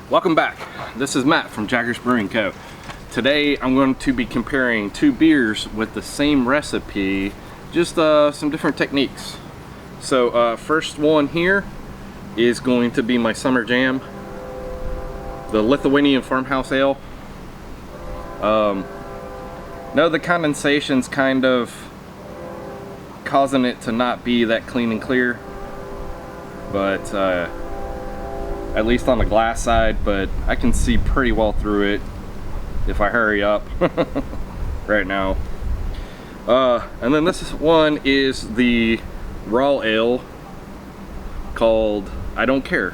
Welcome back. This is Matt from Jaggers Brewing Co. Today I'm going to be comparing two beers with the same recipe, just some different techniques. So first one here is going to be my Summer Jam, the Lithuanian Farmhouse Ale. No, the condensation's kind of causing it to not be that clean and clear, but at least on the glass side, but I can see pretty well through it if I hurry up right now. And then this one is the raw ale called I Don't Care.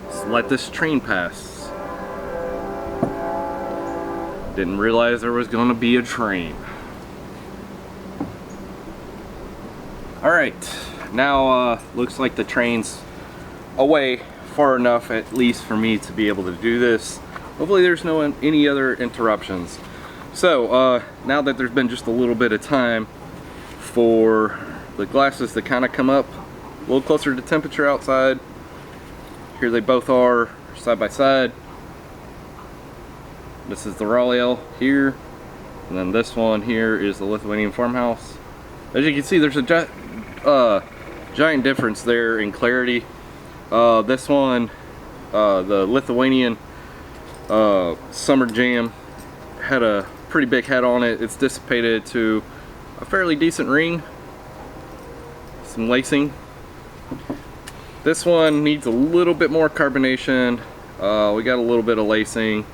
Let's let this train pass. Didn't realize there was going to be a train. Alright, now looks like the train's away far enough, at least for me to be able to do this. Hopefully there's any other interruptions. So now that there's been just a little bit of time for the glasses to kind of come up a little closer to temperature outside, here they both are side by side. This is the raw ale here, and then this one here is the Lithuanian Farmhouse. As you can see, there's a giant difference there in clarity. This one, the Lithuanian Summer Jam, had a pretty big head on it. It's dissipated to a fairly decent ring, some lacing. This one needs a little bit more carbonation. We got a little bit of lacing.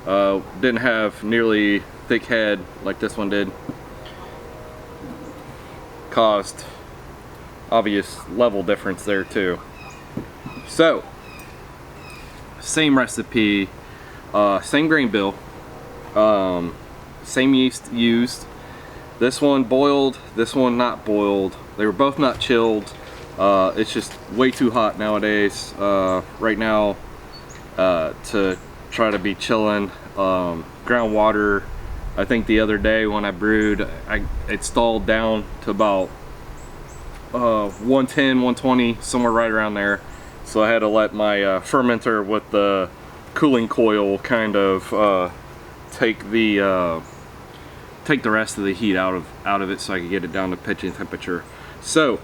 Didn't have nearly thick head like this one did. Caused obvious level difference there too. So same recipe, same grain bill, same yeast used. This one boiled, this one not boiled. They were both not chilled. It's just way too hot nowadays right now to try to be chilling. Groundwater, I think the other day when I brewed, it stalled down to about 110, 120, somewhere right around there. So I had to let my fermenter with the cooling coil kind of take the rest of the heat out of it, so I could get it down to pitching temperature. So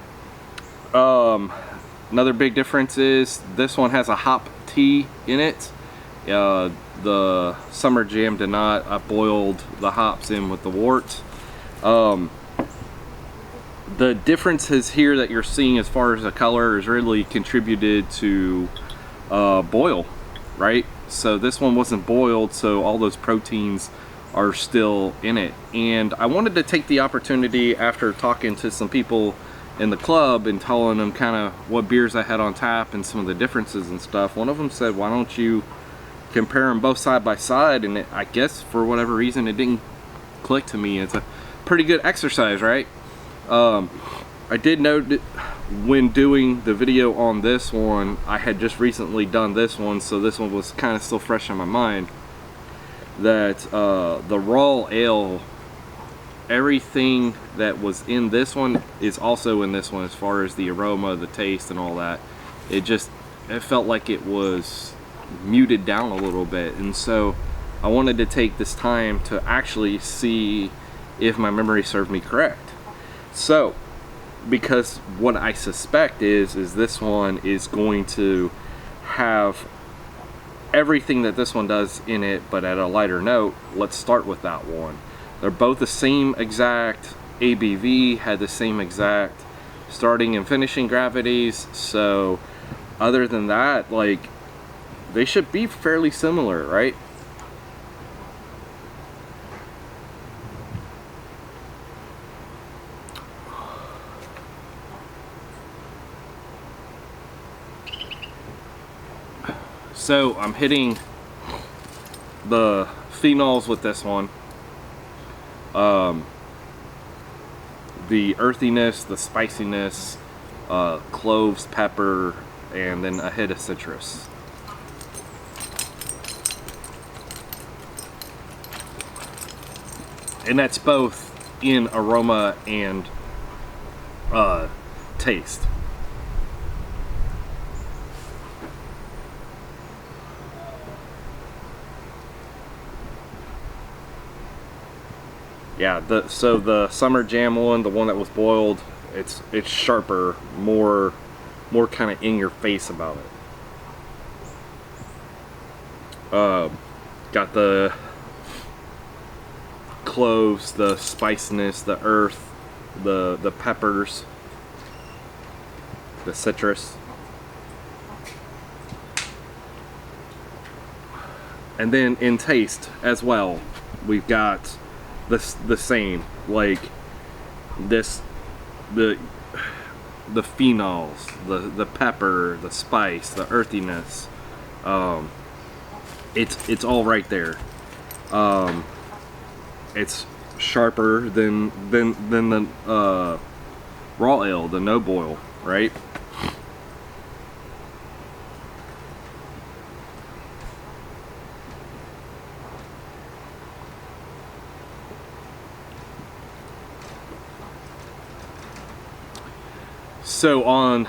another big difference is this one has a hop tea in it. The Summer Jam did not. I boiled the hops in with the wort. The differences here that you're seeing as far as the color is really contributed to boil, right? So this one wasn't boiled, so all those proteins are still in it. And I wanted to take the opportunity, after talking to some people in the club and telling them kind of what beers I had on tap and some of the differences and stuff, one of them said, why don't you compare them both side by side? And I guess for whatever reason it didn't click to me. It's a pretty good exercise, right? I did note that when doing the video on this one, I had just recently done this one, so this one was kind of still fresh in my mind, that the raw ale, everything that was in this one is also in this one as far as the aroma, the taste, and all that. It felt like it was muted down a little bit, and so I wanted to take this time to actually see if my memory served me correct. So, because what I suspect is this one is going to have everything that this one does in it, but at a lighter note. Let's start with that one. They're both the same exact ABV, had the same exact starting and finishing gravities, so other than that, like, they should be fairly similar, right? So I'm hitting the phenols with this one. The earthiness, the spiciness, cloves, pepper, and then a hit of citrus. And that's both in aroma and taste. Yeah, so the Summer Jam one, the one that was boiled, it's sharper, more kind of in your face about it. Got the cloves, the spiciness, the earth, the peppers, the citrus. And then in taste as well, we've got the same, like this, the phenols, the pepper, the spice, the earthiness. It's all right there. It's sharper than the raw ale, the no boil, right? So on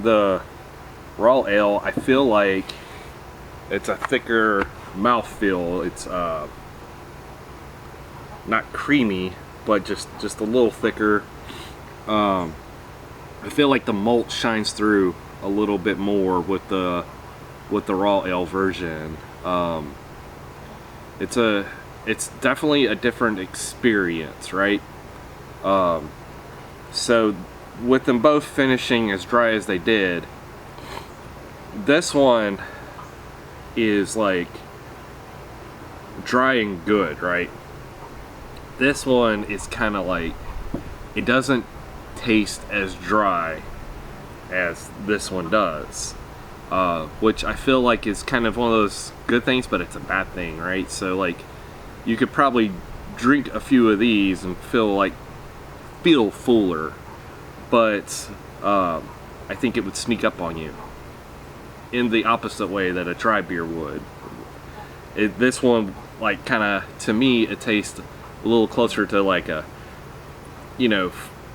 the raw ale, I feel like it's a thicker mouthfeel. It's not creamy, but just a little thicker. I feel like the malt shines through a little bit more with the raw ale version. It's definitely a different experience, right? So with them both finishing as dry as they did, this one is like dry and good, right? This one is kind of like, it doesn't taste as dry as this one does, which I feel like is kind of one of those good things, but it's a bad thing, right? So like, you could probably drink a few of these and feel fuller, but I think it would sneak up on you in the opposite way that a dry beer would. This one, like, kind of, to me, it tastes a little closer to like a,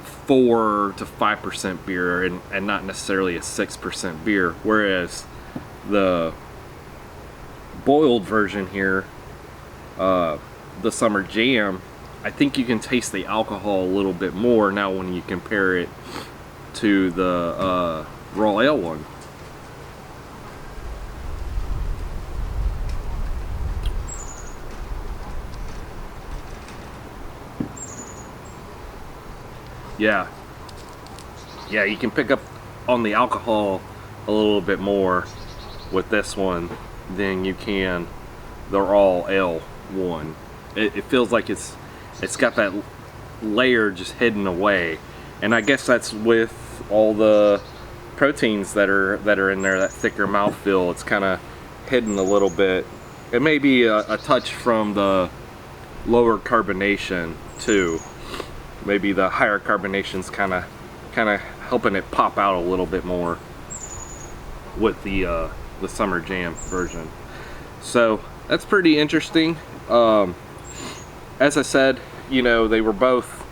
4 to 5% beer, and not necessarily a 6% beer. Whereas the boiled version here, the Summer Jam, I think you can taste the alcohol a little bit more now when you compare it to the raw ale one. Yeah, you can pick up on the alcohol a little bit more with this one than you can the raw ale one. It feels like it's got that layer just hidden away, and I guess that's with all the proteins that are in there, that thicker mouthfeel. It's kind of hidden a little bit. It may be a touch from the lower carbonation too. Maybe the higher carbonation's kind of helping it pop out a little bit more with the Summer Jam version. So that's pretty interesting. As I said, they're both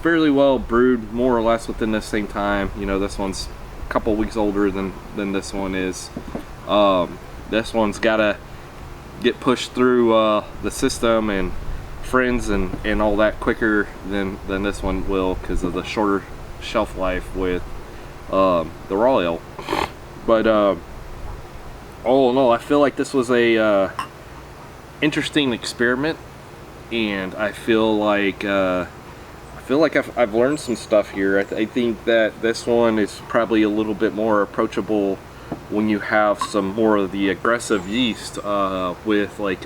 fairly well brewed, more or less within the same time. This one's a couple weeks older than this one is. This one's gotta get pushed through the system and friends and all that quicker than this one will, because of the shorter shelf life with the raw ale. But all in all, I feel like this was a interesting experiment, and I feel like I've learned some stuff here. I think that this one is probably a little bit more approachable when you have some more of the aggressive yeast with like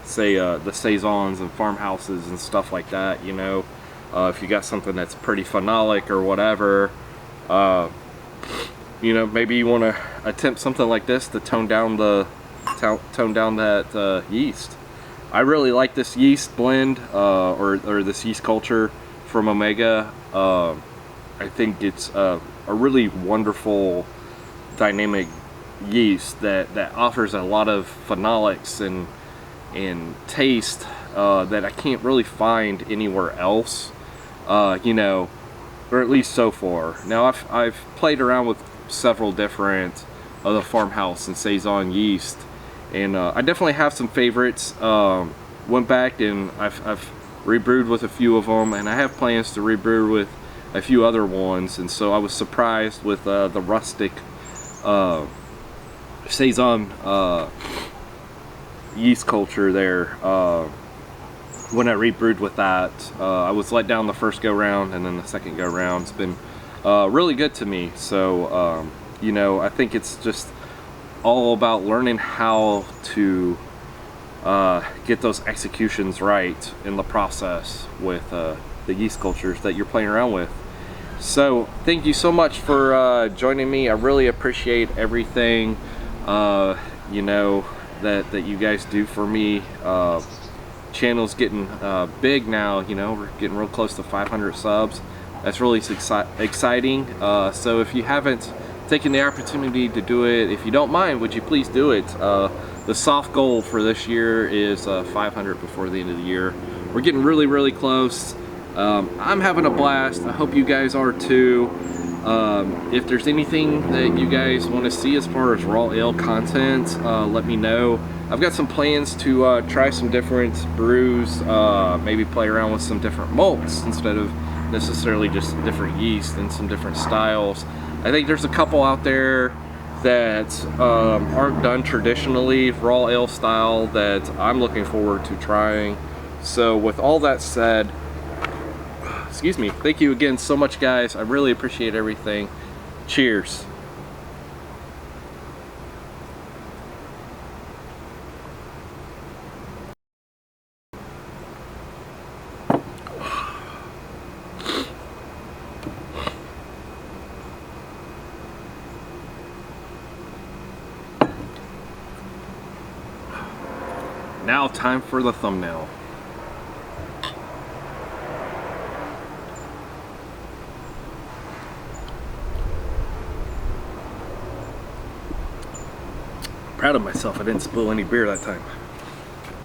say the saisons and farmhouses and stuff like that. If you got something that's pretty phenolic or whatever, maybe you want to attempt something like this to tone down that yeast. I really like this yeast blend or this yeast culture from Omega. I think it's a really wonderful dynamic yeast that offers a lot of phenolics and taste that I can't really find anywhere else. you know, or at least so far. Now I've played around with several different of the Farmhouse and Saison yeast, and I definitely have some favorites. Went back and I've rebrewed with a few of them, and I have plans to rebrew with a few other ones. And so I was surprised with the rustic Saison yeast culture there. When I rebrewed with that, I was let down the first go round, and then the second go round has been really good to me. So you know, I think it's just all about learning how to get those executions right in the process with the yeast cultures that you're playing around with. So thank you so much for joining me. I really appreciate everything you know, that you guys do for me. Channel's getting big now, you know, we're getting real close to 500 subs. That's really exciting. So if you haven't taken the opportunity to do it, if you don't mind, would you please do it? The soft goal for this year is 500 before the end of the year. We're getting really close. I'm having a blast. I hope you guys are too. If there's anything that you guys want to see as far as raw ale content, let me know. I've got some plans to try some different brews, maybe play around with some different malts instead of necessarily just different yeast and some different styles. I think there's a couple out there that aren't done traditionally, raw ale style, that I'm looking forward to trying. So with all that said, excuse me, thank you again so much, guys. I really appreciate everything. Cheers. Now time for the thumbnail. Proud of myself, I didn't spill any beer that time.